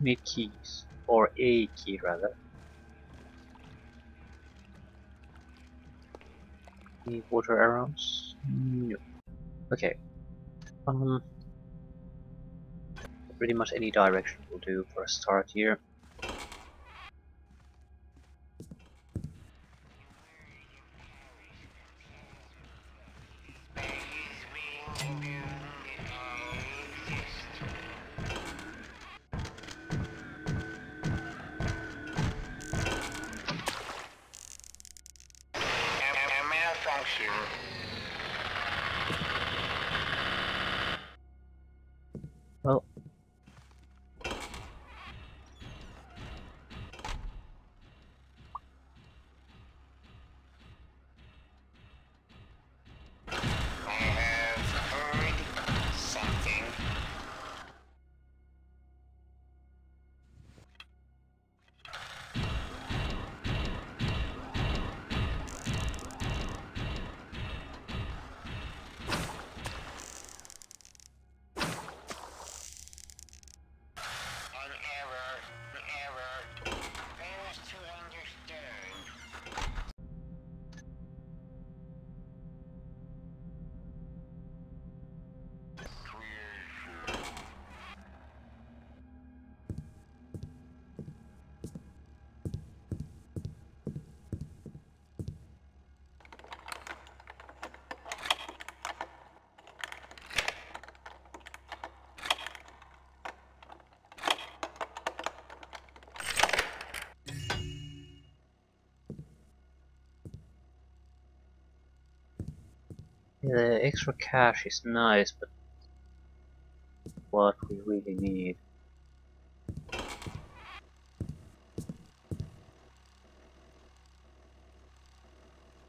to need keys, or a key rather. Need water arrows? No. Okay. Pretty much any direction will do for a start here. Malfunction. Well, I have heard something. An error fails to understand. the extra cash is nice, but what we really need.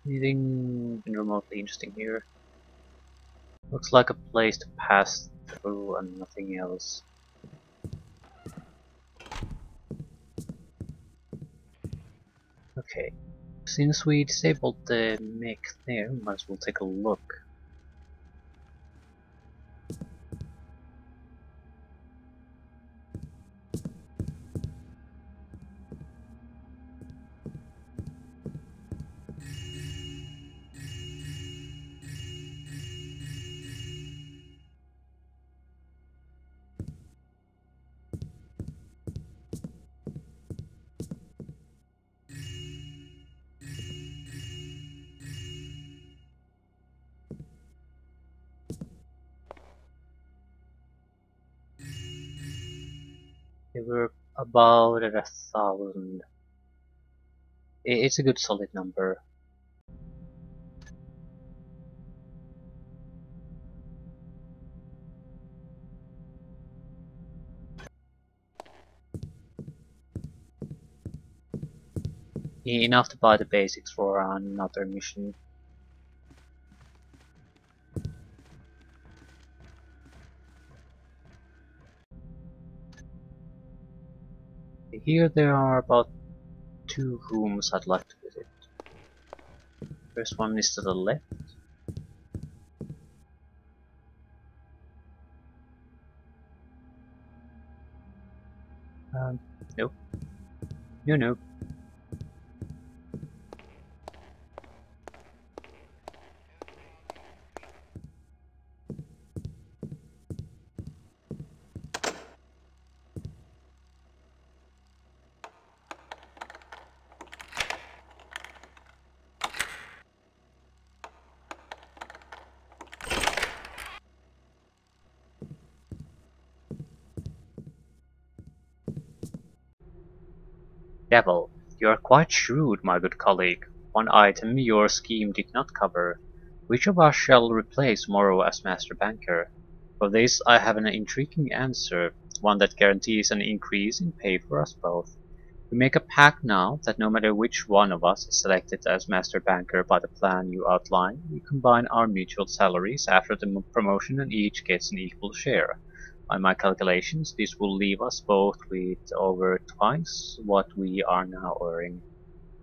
Anything remotely interesting here? Looks like a place to pass through and nothing else. Okay, since we disabled the mech there, might as well take a look. They were about at 1,000. It's a good solid number. Enough to buy the basics for another mission. Here there are about 2 rooms I'd like to visit. First one is to the left. Nope. No. Devil, you are quite shrewd, my good colleague. One item your scheme did not cover. Which of us shall replace Morrow as Master Banker? For this I have an intriguing answer, one that guarantees an increase in pay for us both. We make a pact now that no matter which one of us is selected as Master Banker by the plan you outline, we combine our mutual salaries after the promotion and each gets an equal share. By my calculations, this will leave us both with over twice what we are now earning.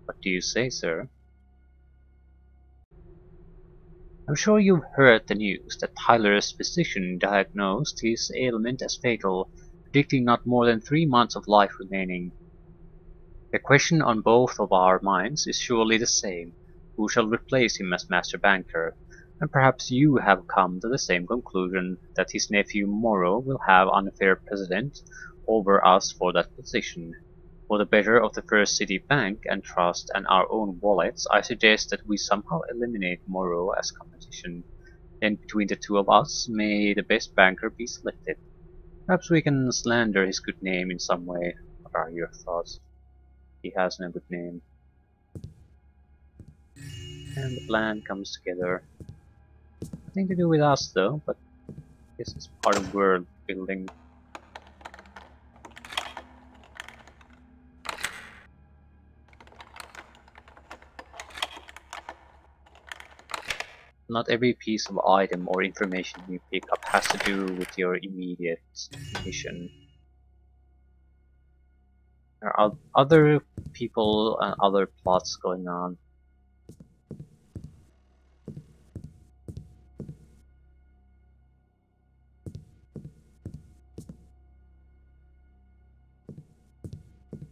What do you say, sir? I'm sure you've heard the news that Tyler's physician diagnosed his ailment as fatal. predicting not more than 3 months of life remaining. The question on both of our minds is surely the same: who shall replace him as Master Banker? And perhaps you have come to the same conclusion, that his nephew Morrow will have unfair precedent over us for that position. For the better of the First City Bank and Trust and our own wallets, I suggest that we somehow eliminate Morrow as competition. Then between the two of us, may the best banker be selected. Perhaps we can slander his good name in some way. What are your thoughts? He has no good name. And the plan comes together. Nothing to do with us though, but this is part of world building. Not every piece of item or information you pick up has to do with your immediate mission. There are other people and other plots going on.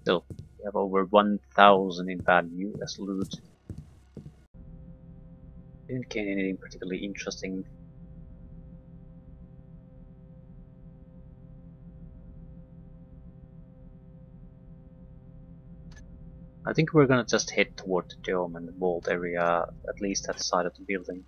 Still, we have over 1,000 in value as loot. Didn't gain anything particularly interesting. I think we're gonna just head toward the dome and the vault area, at least at the side of the building.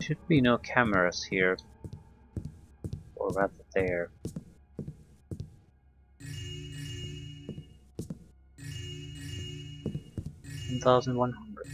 Should be no cameras here, or rather there. 1,100.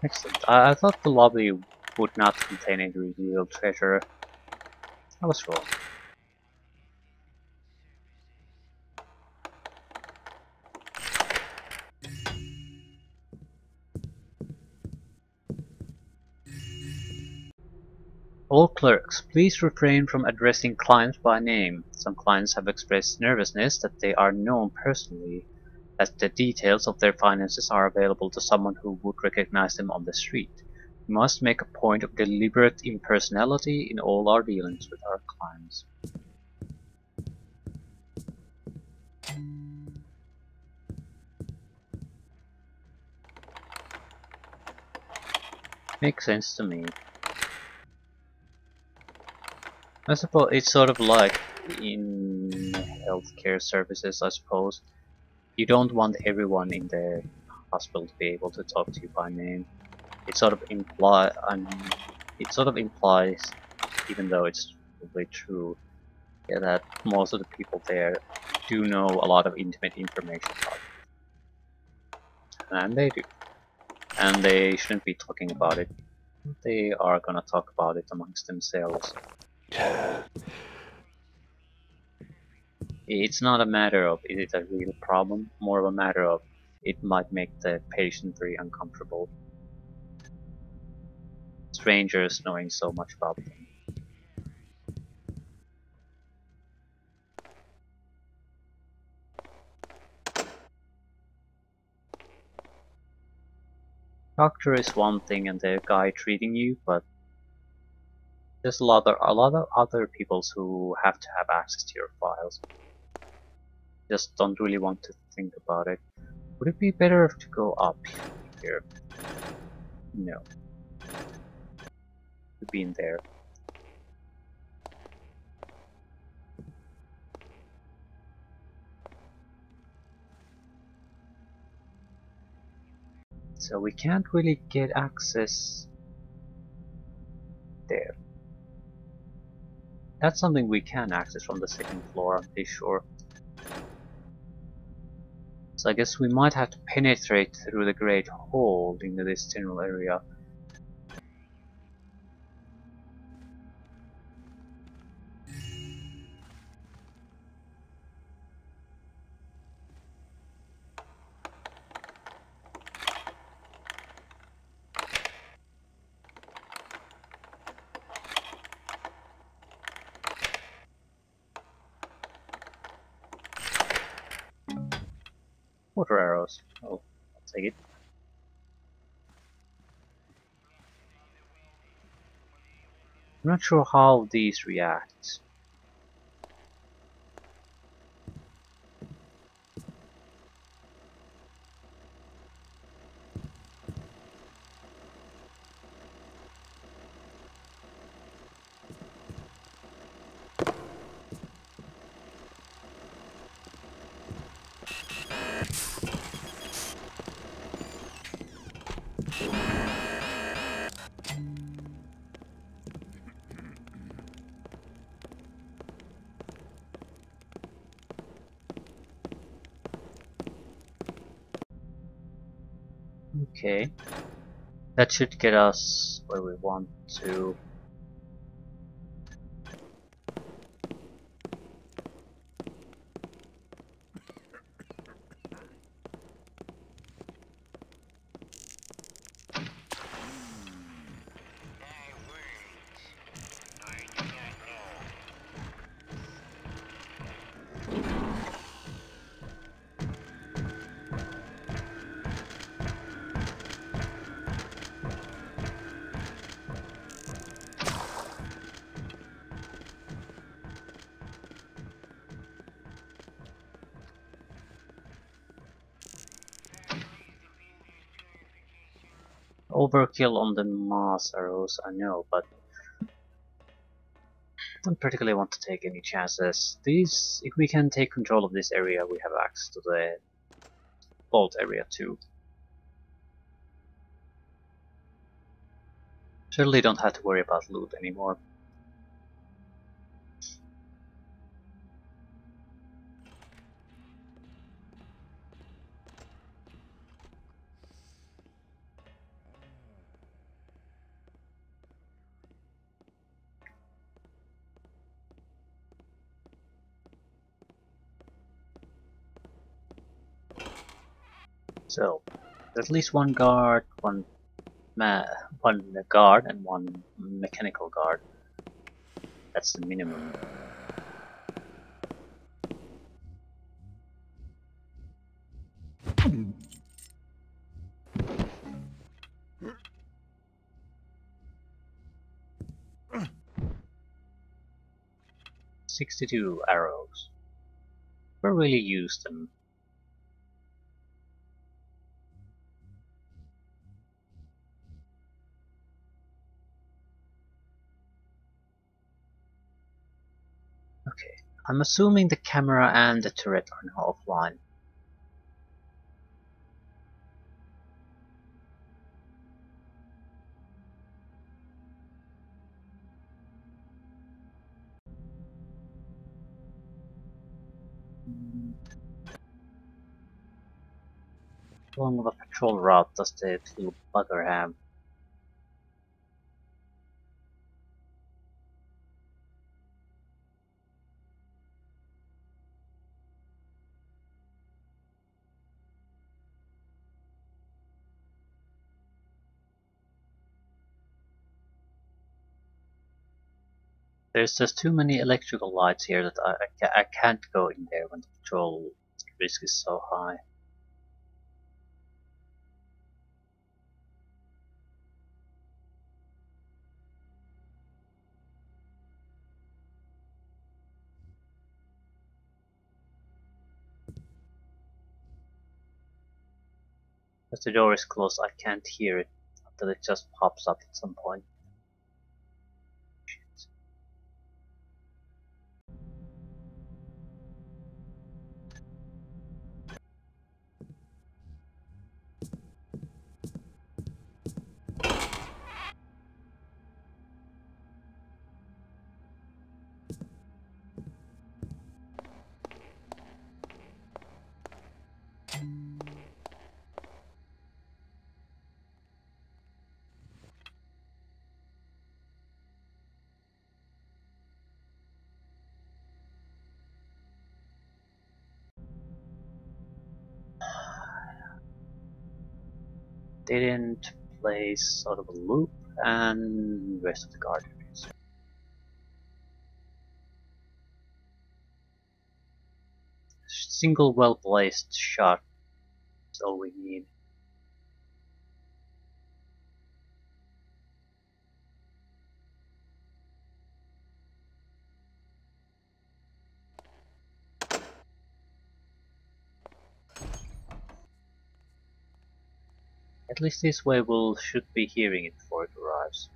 Excellent. I thought the lobby would not contain any real treasure. I was wrong. All clerks, please refrain from addressing clients by name. Some clients have expressed nervousness that they are known personally, that the details of their finances are available to someone who would recognize them on the street. We must make a point of deliberate impersonality in all our dealings with our clients. Makes sense to me. I suppose it's sort of like in healthcare services, I suppose. You don't want everyone in the hospital to be able to talk to you by name. It sort of implies, even though it's probably true, yeah, that most of the people there do know a lot of intimate information about you. And they do. And they shouldn't be talking about it. They are gonna talk about it amongst themselves. It's not a matter of is it a real problem, more of a matter of it might make the patient very uncomfortable. strangers knowing so much about them. Doctor is one thing and the guy treating you, but there's a lot of other people who have to have access to your files. Just don't really want to think about it. Would it be better to go up here? No. We've been there. So we can't really get access there. That's something we can access from the second floor, I'm pretty sure. So I guess we might have to penetrate through the Great Hall into this general area. Water arrows. Oh, I'll take it. I'm not sure how these react. Okay. That should get us where we want to. Thy words I do not know. Overkill on the mass arrows, I know, but don't particularly want to take any chances. These, if we can take control of this area, we have access to the vault area too. Certainly don't have to worry about loot anymore. So, at least one guard, one guard, and one mechanical guard. That's the minimum. "62 arrows. Never really used them. Okay, I'm assuming the camera and the turret are now offline. How long of a patrol route does the little bugger have? There's just too many electrical lights here that I can't go in there when the patrol risk is so high. If the door is closed, I can't hear it until it just pops up at some point. Shit. Didn't place sort of a loop and rest of the guard areas. Single well placed shot is all we need. At least this way we should be hearing it before it arrives.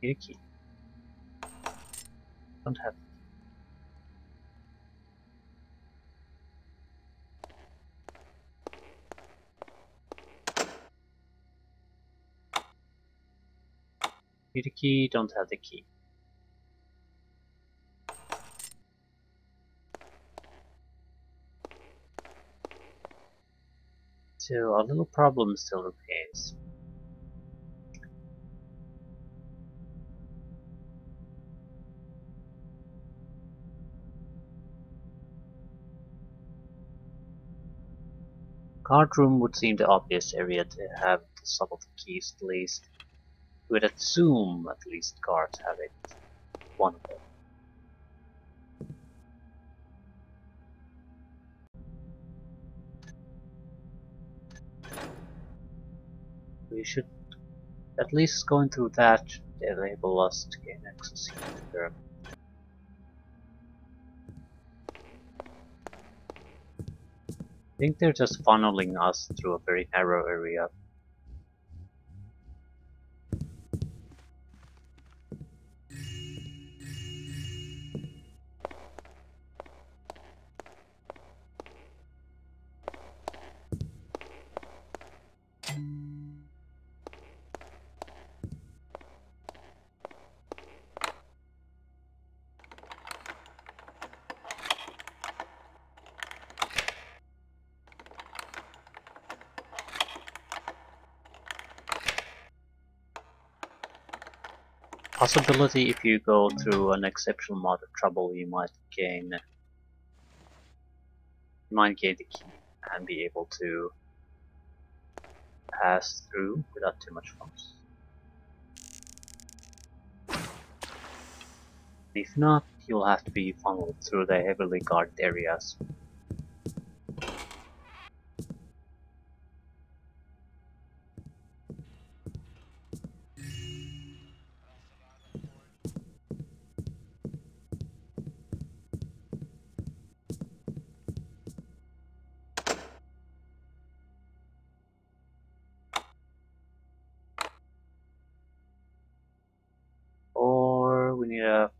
Need a key. Don't have. Need a key, don't have the key. So a little problem still remains. Guard room would seem the obvious area to have some of the keys at least. We would assume at least guards have it. One of them. We should at least going through that enable us to gain access here. I think they're just funneling us through a very narrow area. Possibility if you go through an exceptional amount of trouble, you might gain the key and be able to pass through without too much fuss. If not, you'll have to be funneled through the heavily guarded areas. Or we need a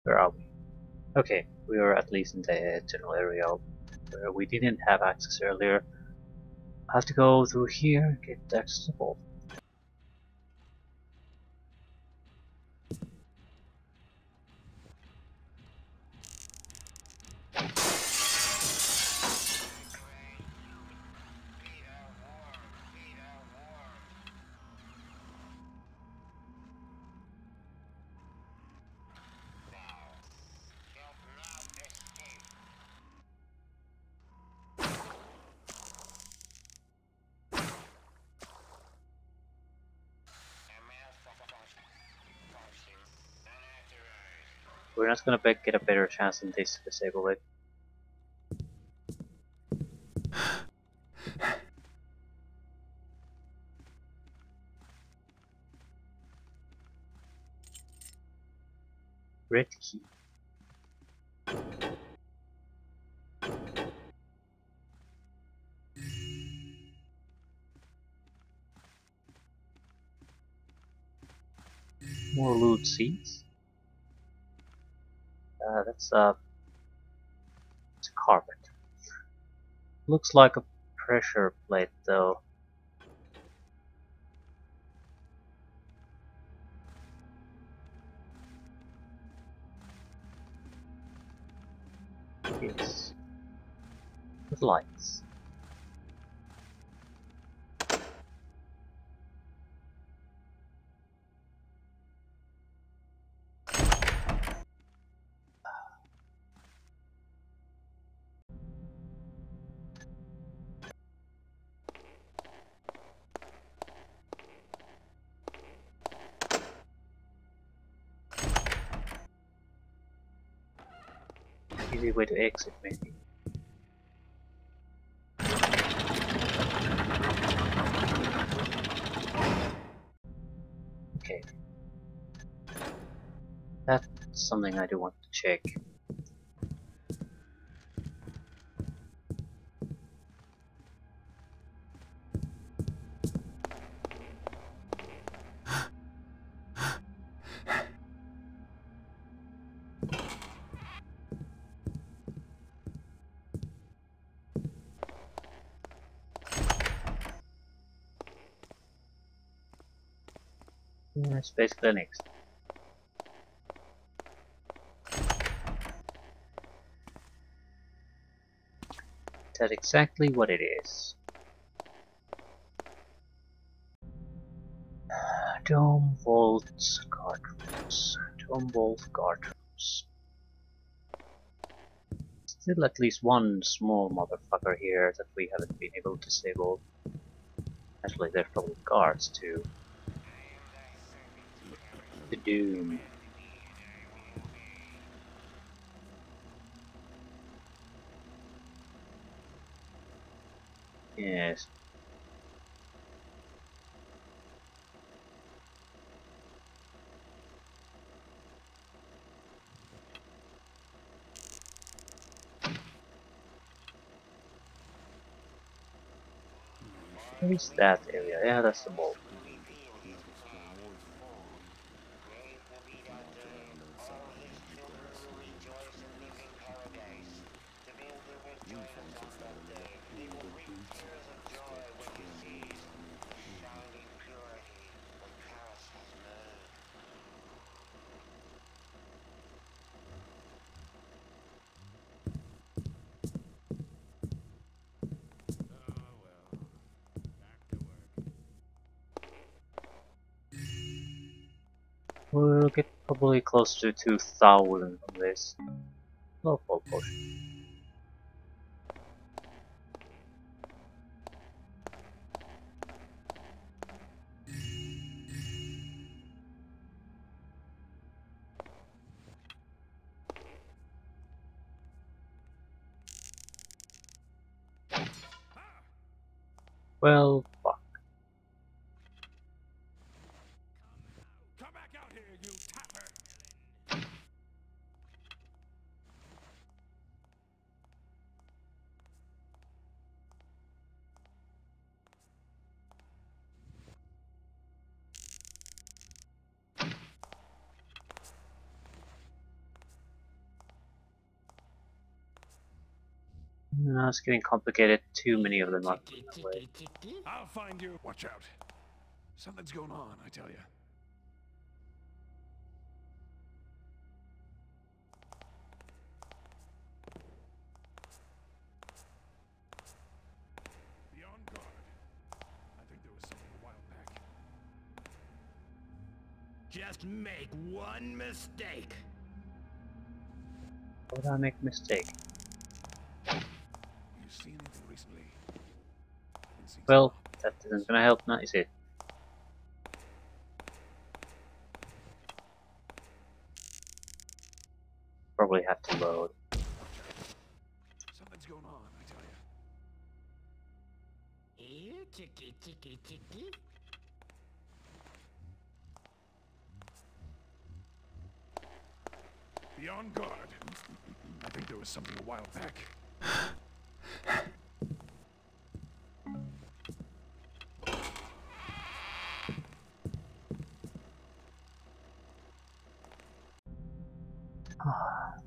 where are we? Okay, we are at least in the general area where we didn't have access earlier. I have to go through here, get access to the vault. we're not gonna get a better chance than this to disable it. Red key. More loot seats. It's a carpet. Looks like a pressure plate though. Yes. With lights. Easy way to exit, maybe. Okay. That's something I do want to check. Yeah, it's basically next. That's exactly what it is. Dome vaults guard rooms. Dome vault guard rooms. Still at least one small motherfucker here that we haven't been able to disable. Actually, there's probably guards too. The Doom. Yes. Where is that area? Yeah, that's the vault. We'll get probably close to 2,000 from this. Low fall potion. Well, fuck. Come back out here, you tapper! No, it's getting complicated. Too many of them are in the way. I'll find you. Watch out. Something's going on, I tell you. Be on guard. I think there was something a while back. Just make one mistake. Would I make a mistake? You see anything recently? Well, that isn't gonna help now, is it? Probably have to load. Something's going on, I tell you. Here, chicky, chicky, chicky. Be on guard. I think there was something a while back. Come out.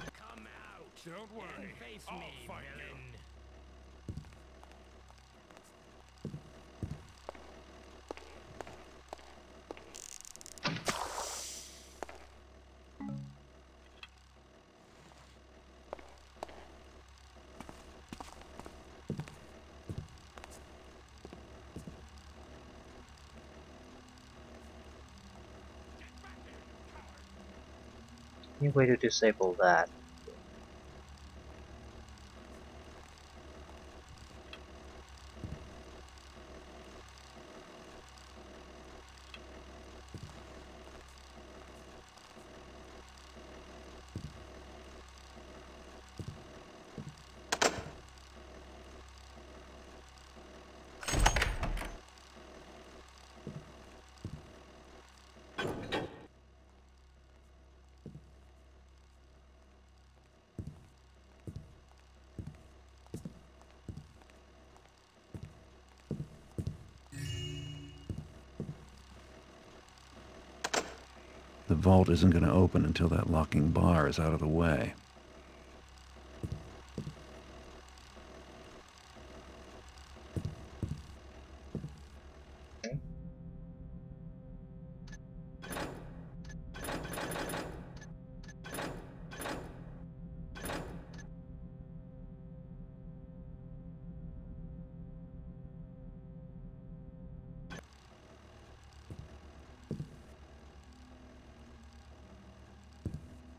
Don't worry. And face I'll me, find villain. Any way to disable that? The vault isn't going to open until that locking bar is out of the way.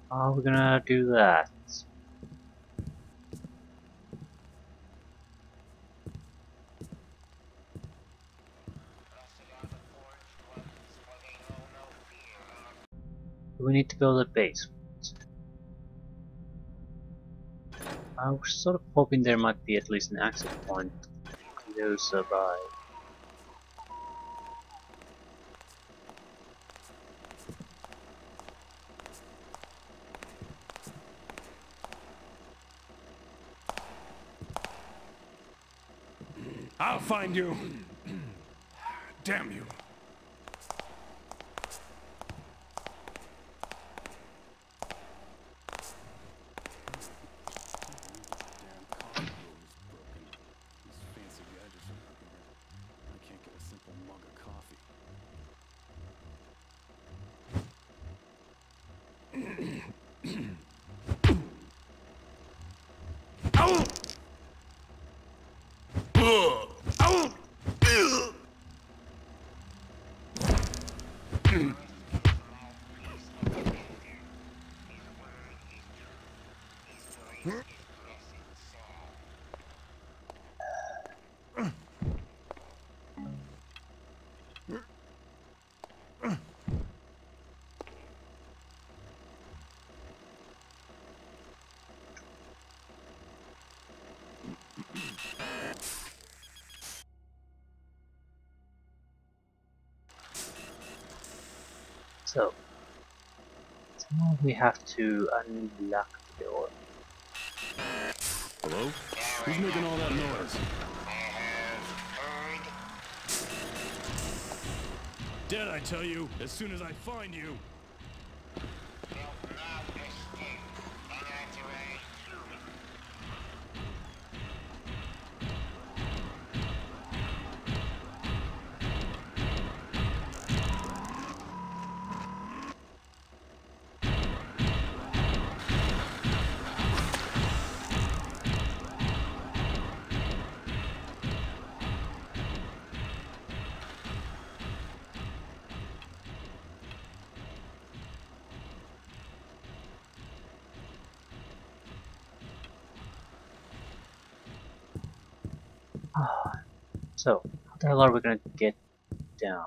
How are we gonna do that? We need to build a base. I was sort of hoping there might be at least an access point close by. I'll find you. Damn you. So now we have to unlock the door. Hello? Who's making all that noise? Dead, I tell you, as soon as I find you. So, how the hell are we gonna get down?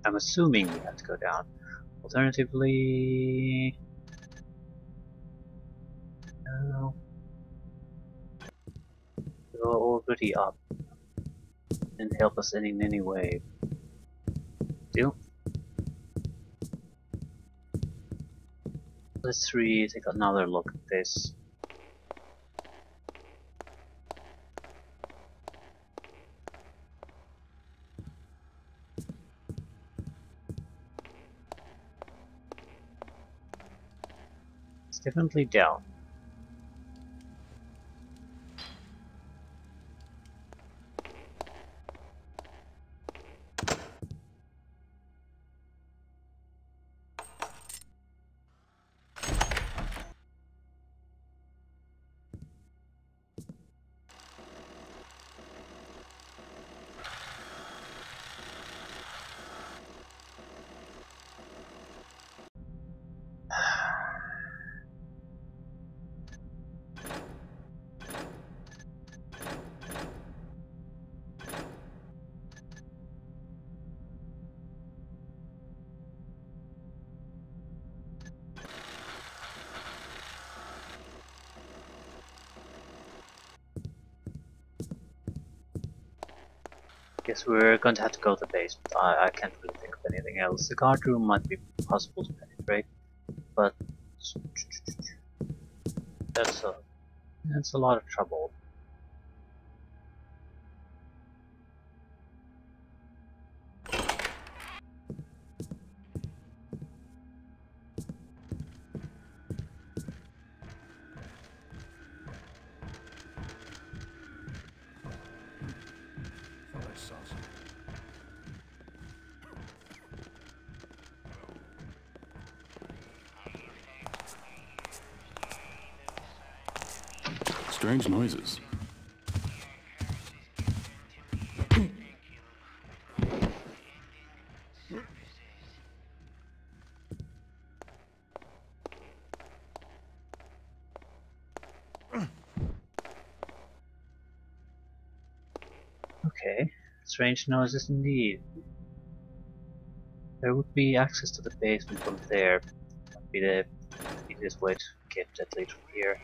I'm assuming we have to go down. Alternatively... No. You're already up. Didn't help us in any way. Still. Let's take another look at this. It's definitely down. Guess we're going to have to go to the basement. I can't really think of anything else. The guard room might be possible to penetrate, but that's a lot of trouble. Thought I saw something. Strange noises. Okay, strange noises indeed. There would be access to the basement from there. Might be the easiest way to get at least from here.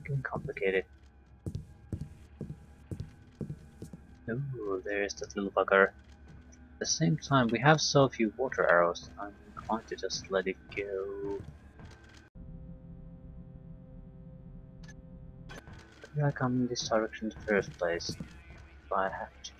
Getting complicated. Ooh, there's that little bugger. At the same time, we have so few water arrows, I'm inclined to just let it go. Why did I come in this direction in the first place? If I have to.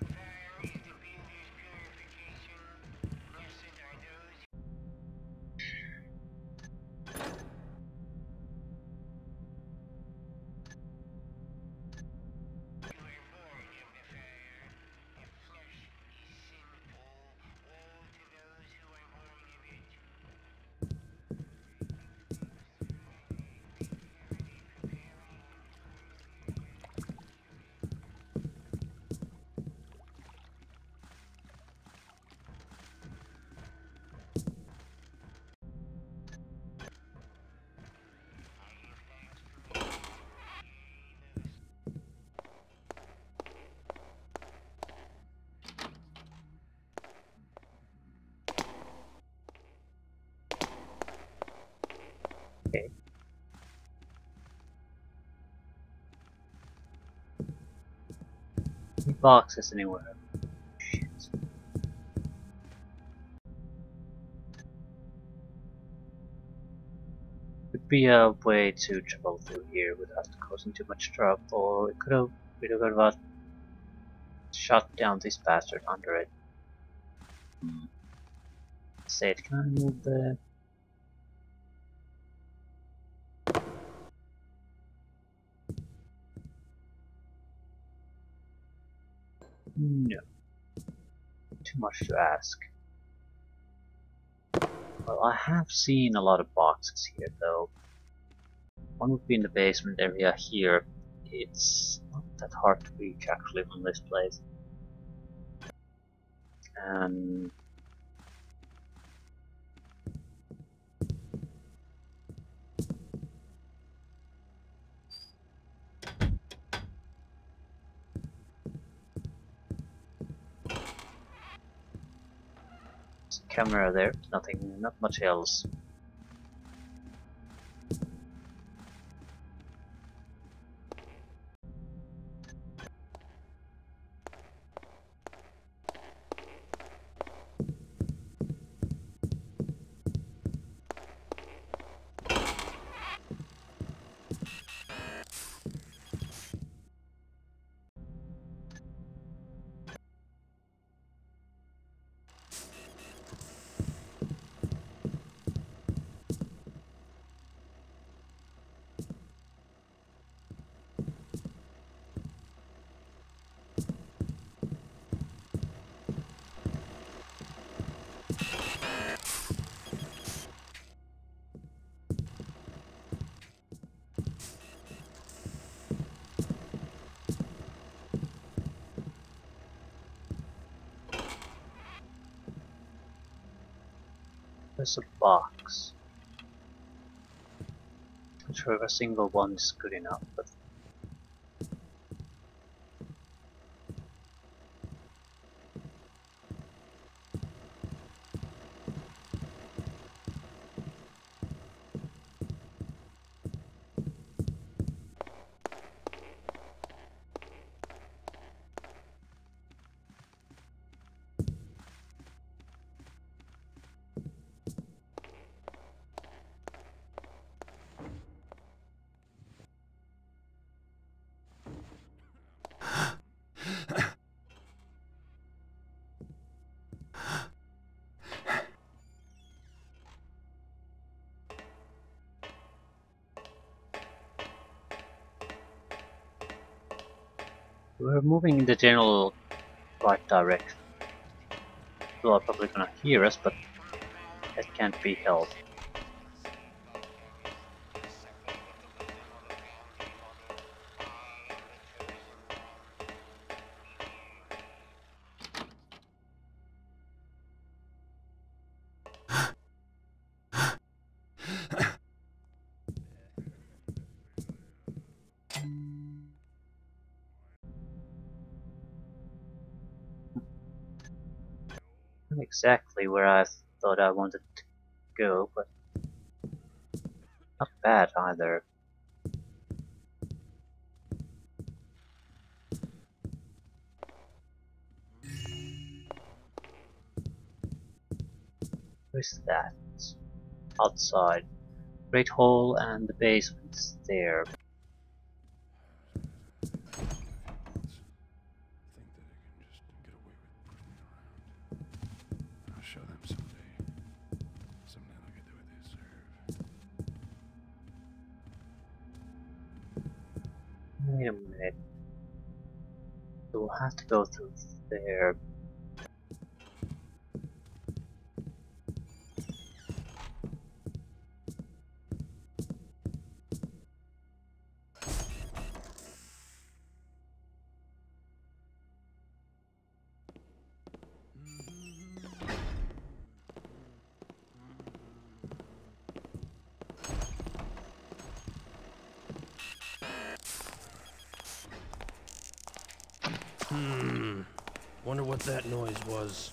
Okay. Any boxes anywhere? Shit. Could be a way to travel through here without causing too much trouble. We could have shot down this bastard under it. Say it, can I move the... No. Too much to ask. Well, I have seen a lot of boxes here though. One would be in the basement area here. It's not that hard to reach actually from this place. And camera there, nothing, not much else. There's a box. Not sure if a single one is good enough, but we're moving in the general right direction. People are probably gonna hear us, but that can't be helped. Not exactly where I thought I wanted to go, but not bad either. Where's that? Outside. Great hall and the basement is there. I'll show them someday. Someday they'll get what they deserve. Wait a minute. We'll have to go through there. Wonder what that noise was.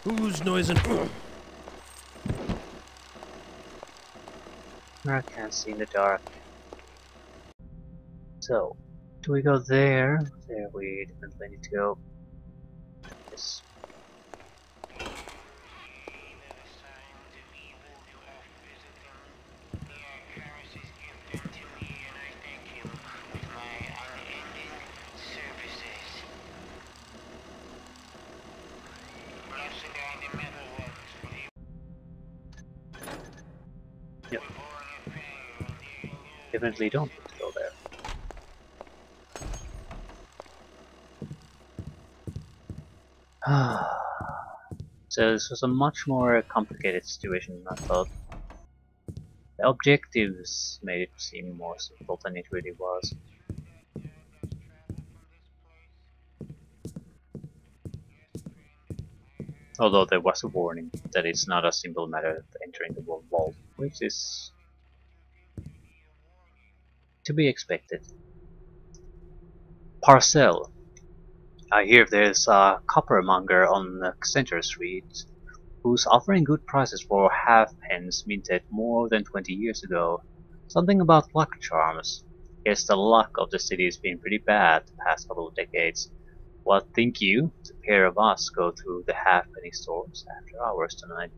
Who's noising? I can't see in the dark. So, do we go there? There we definitely need to go. Yes. Yep. Definitely don't need to go there. So this was a much more complicated situation than I thought. The objectives made it seem more simple than it really was. Although there was a warning that it's not a simple matter of entering the vault, which is to be expected. Parcel. I hear there's a coppermonger on Center Street who's offering good prices for halfpence minted more than 20 years ago. Something about luck charms. Guess the luck of the city's been pretty bad the past couple of decades. What think you? The pair of us go through the halfpenny stores after hours tonight.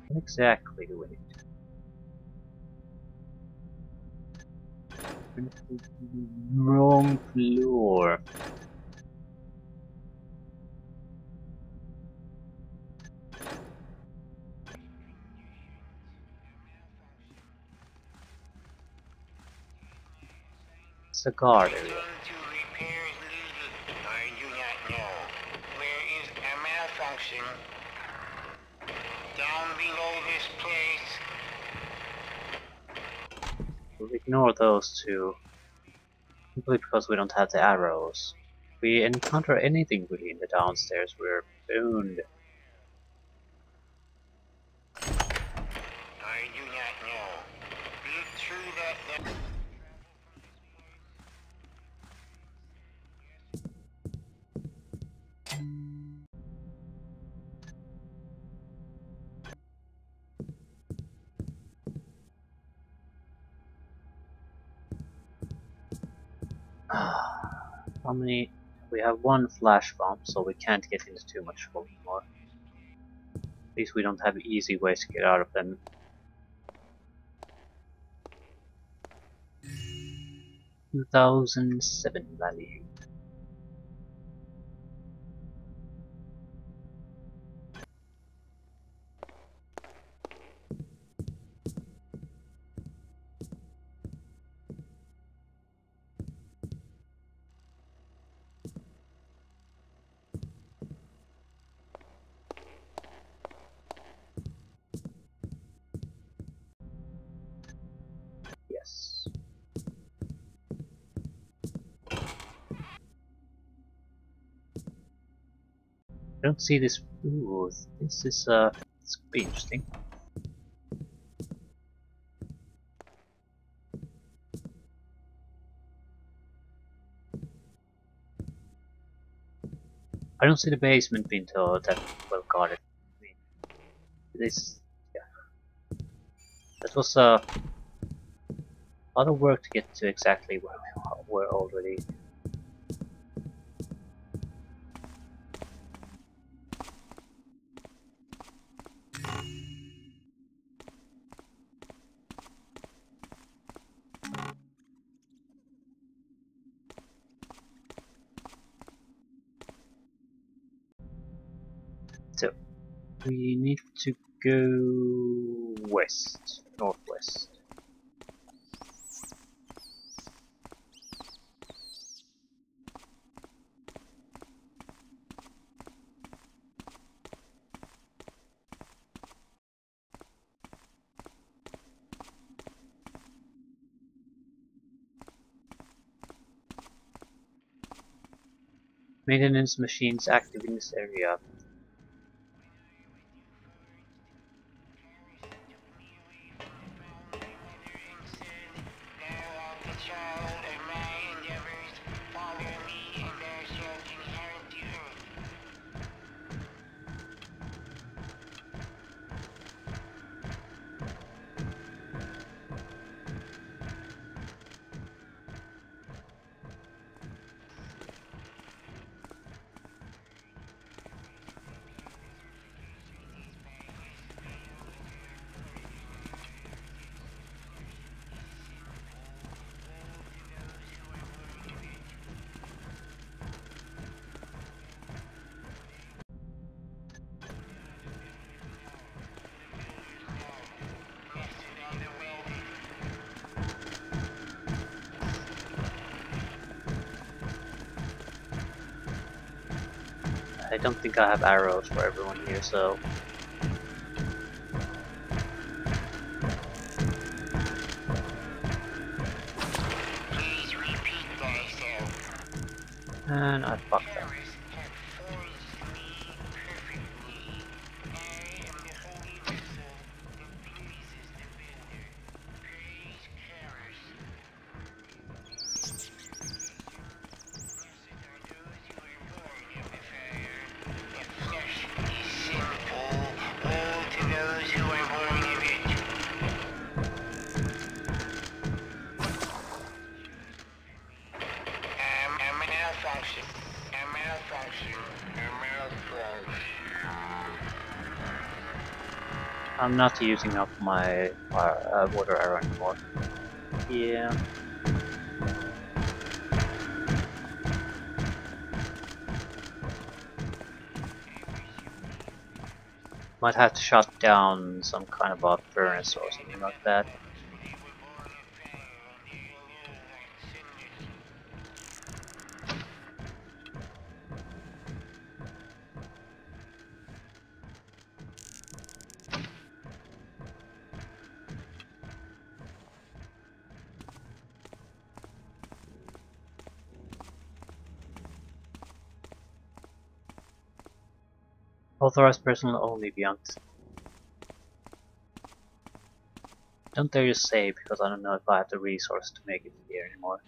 What exactly do we need? Wrong floor. It's a guard area. Down below this place. We'll ignore those two. Simply because we don't have the arrows. If we encounter anything really in the downstairs, we're boned. I do not know. It's true that How many? We have one flash bomb, so we can't get into too much trouble anymore. At least we don't have easy ways to get out of them. 2007 value. Yes. I don't see this. Ooh, this is this could be interesting. I don't see the basement being that well guarded. I mean, this, yeah, that was a lot of work to get to exactly where we were already. So, we need to go west, northwest. Maintenance machines active in this area. I don't think I have arrows for everyone here, so... Please repeat thyself. And I fucked up. Karis had forged me perfectly. I am the holy vessel that pleases the builder. Praise Karis. Blessed are those who are born of the fire. The flesh is sinful. Woe to those who are born of it. A malfunction. A malfunction. A malfunction. I'm not using up my water arrow anymore. Yeah. Might have to shut down some kind of a furnace or something like that. They were born of fire and they live like sinners. Authorized personnel only beyond. Don't dare just say because I don't know if I have the resource to make it here anymore.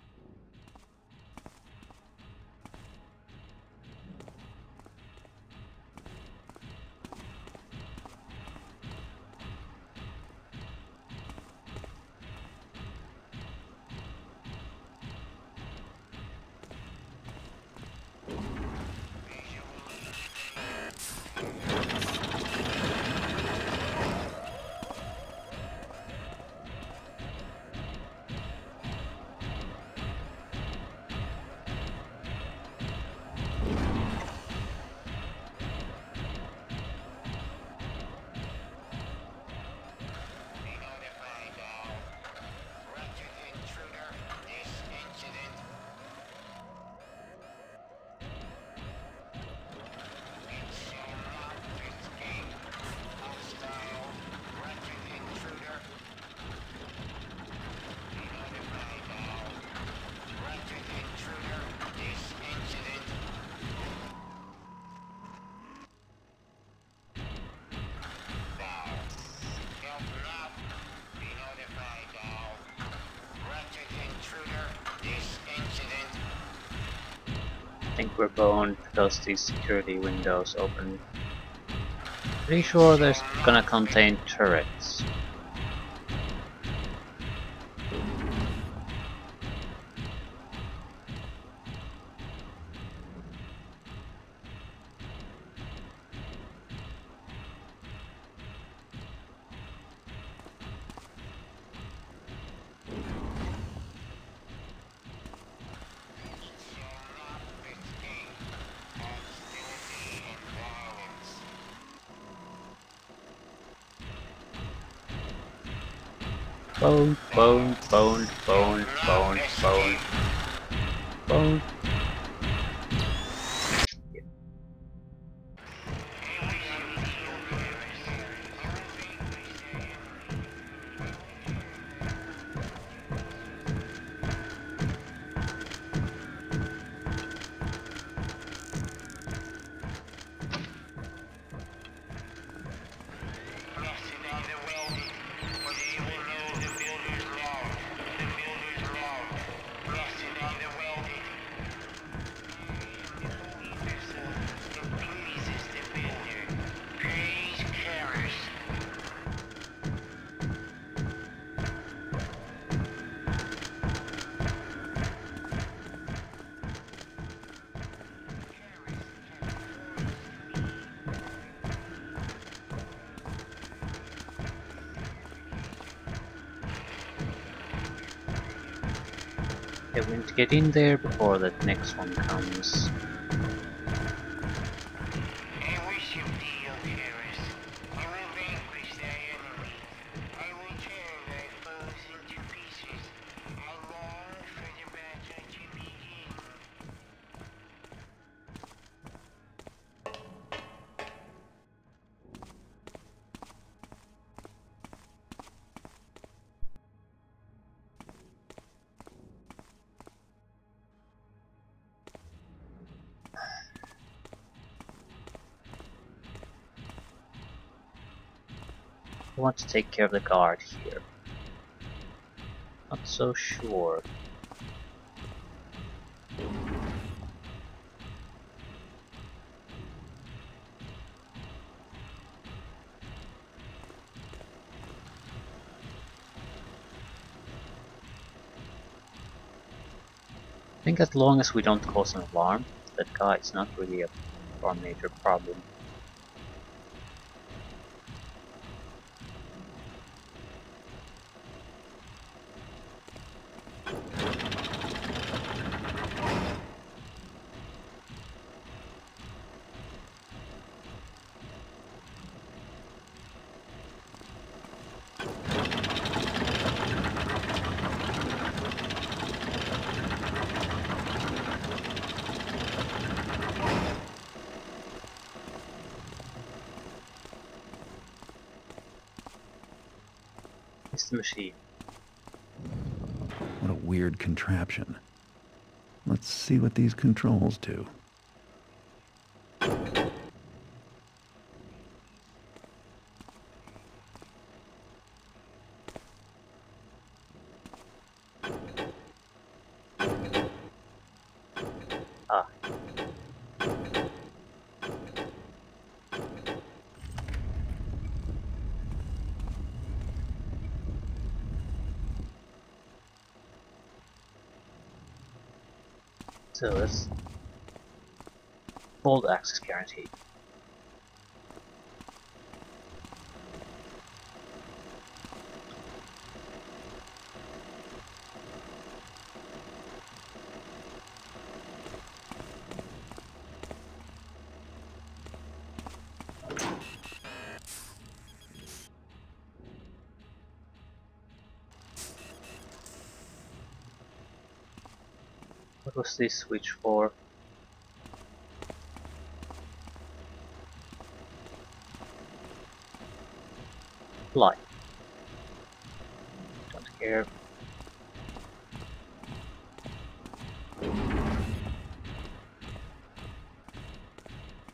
Be notified all. Wretched intruder, this incident. It shall not escape. Hostile, wretched intruder. Be notified all. Wretched intruder, this incident. Help not. Be notified all. Wretched intruder, this incident. I think we're boned because these security windows open. Pretty sure they're gonna contain turrets. Shall not escape. Hostility and violence. Bone, bone, bone, bone, bone, bone, bone. Blessed are the wealthy, for they will know the builder's love. The builder's love. Blessed are the wealthy. I am the holy vessel that pleases the builder. Praise Karis. Okay, we need to get in there before the next one comes. I worship thee, O Karis. I will vanquish thy enemy. I will tear thy foes into pieces. I long for the battle to begin. I want to take care of the guard here. Not so sure. I think as long as we don't cause an alarm, that guy is not really our major problem. It's the machine. What a weird contraption. Let's see what these controls do. Ah. So let's bold access guarantee. What was this switch for? Light. Don't care.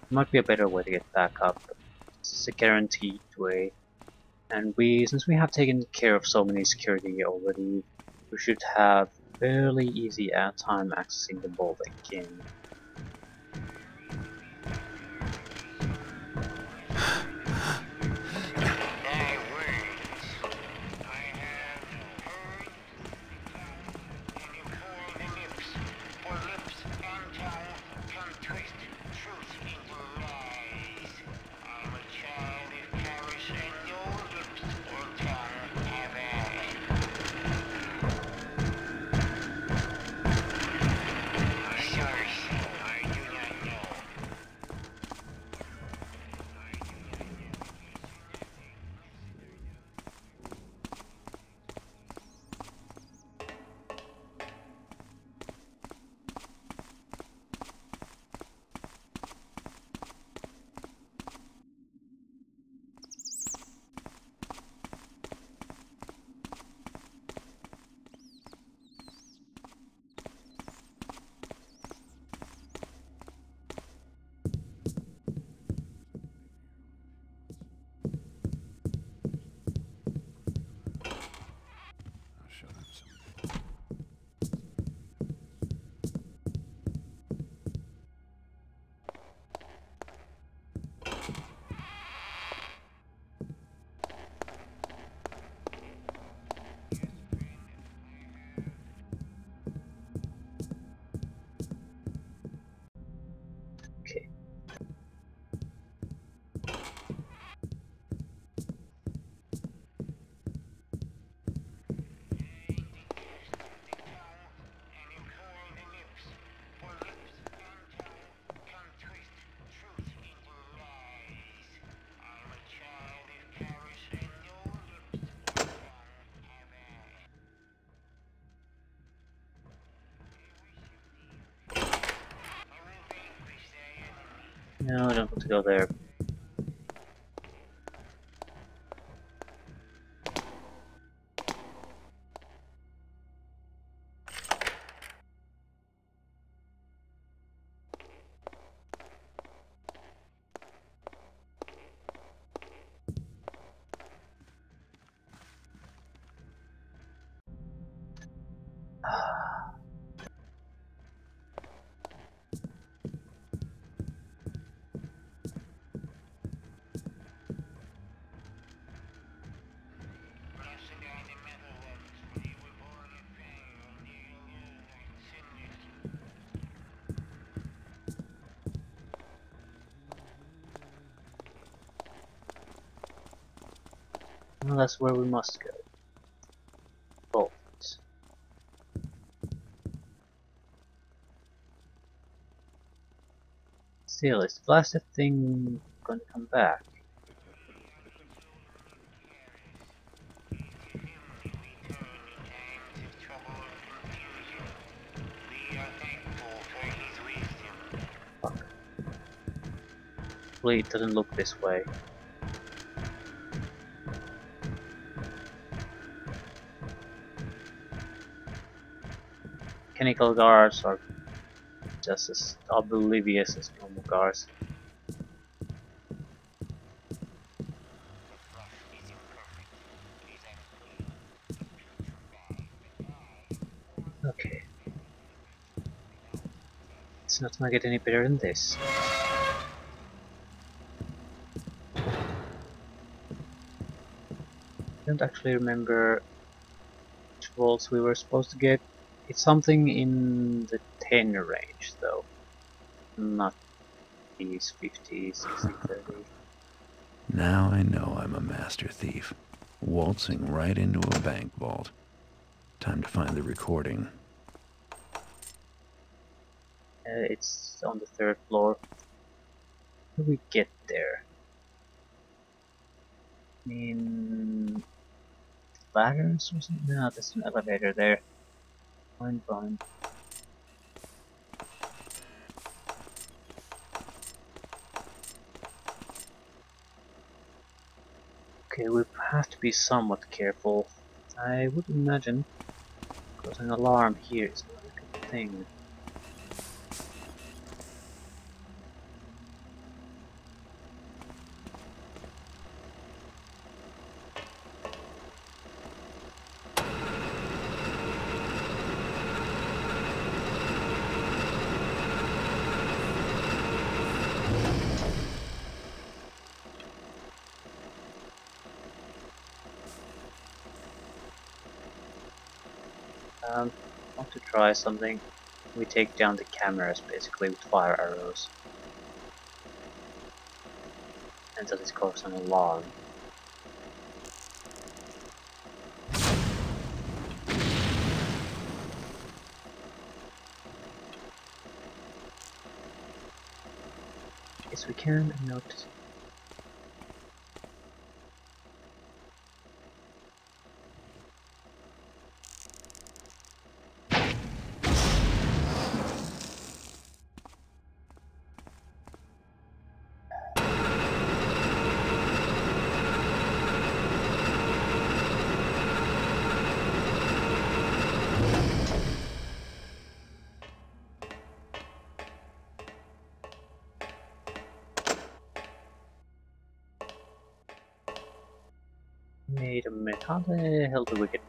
Might be a better way to get back up. This is a guaranteed way. And since we have taken care of so many security already, we should have fairly easy time accessing the vault again. Thy words I have heard, and you curl the lips, for lips and tongue can twist truth into lies. I'm a child of Paris, and no lips or tongue have I. Source, I do not know. Shut up, son. Okay. And you curl the lips, for lips and tongue can twist truth into lies. I'm a child of Paris, and no lips or tongue have I. I will vanquish thy enemy. No, I don't want to go there. Well, that's where we must go. Vault. Still, is the blasted thing gonna come back? Fuck. Hopefully it doesn't look this way. Mechanical guards are just as oblivious as normal guards. Okay. It's not gonna get any better than this. I don't actually remember which vaults we were supposed to get. It's something in the 10 range though. Not these 50, 60, 30. Now I know I'm a master thief. Waltzing right into a bank vault. Time to find the recording. It's on the 3rd floor. How do we get there? In ladders or something? No, there's an elevator there. Fine. Okay, we have to be somewhat careful. I would imagine, because an alarm here is not a good thing. I want to try something. We take down the cameras basically with fire arrows. And that is cause an alarm. Yes, we can note. Wait a minute, how the hell do we get...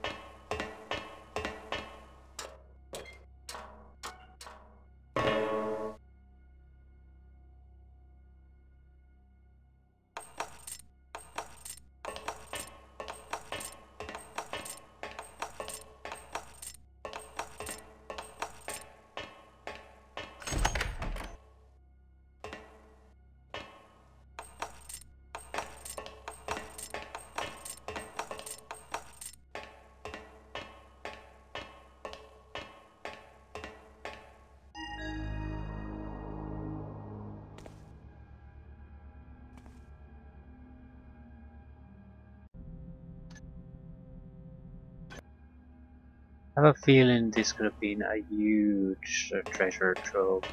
I have a feeling this could have been a huge treasure trove.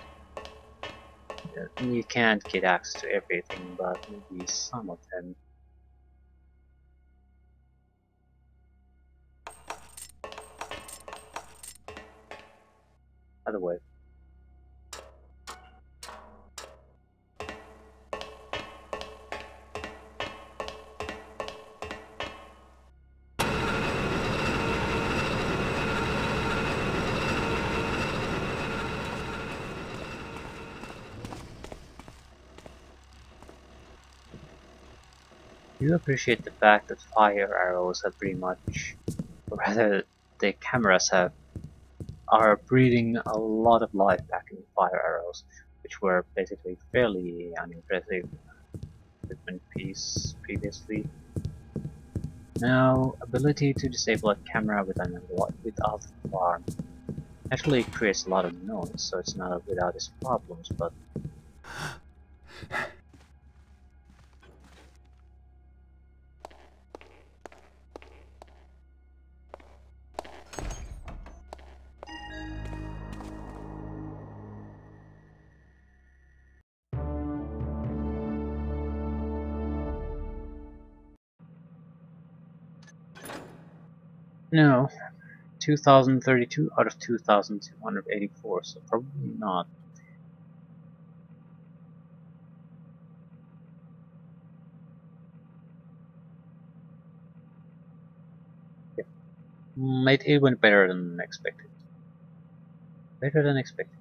You can't get access to everything, but maybe some of them. Other way. You appreciate the fact that fire arrows have pretty much, or rather the cameras are breathing a lot of life back in fire arrows, which were basically fairly unimpressive equipment piece previously. Now, ability to disable a camera without alarm. Actually, it creates a lot of noise, so it's not without its problems, but... No. 2032 out of 2284, so probably not. It went better than expected. Better than expected.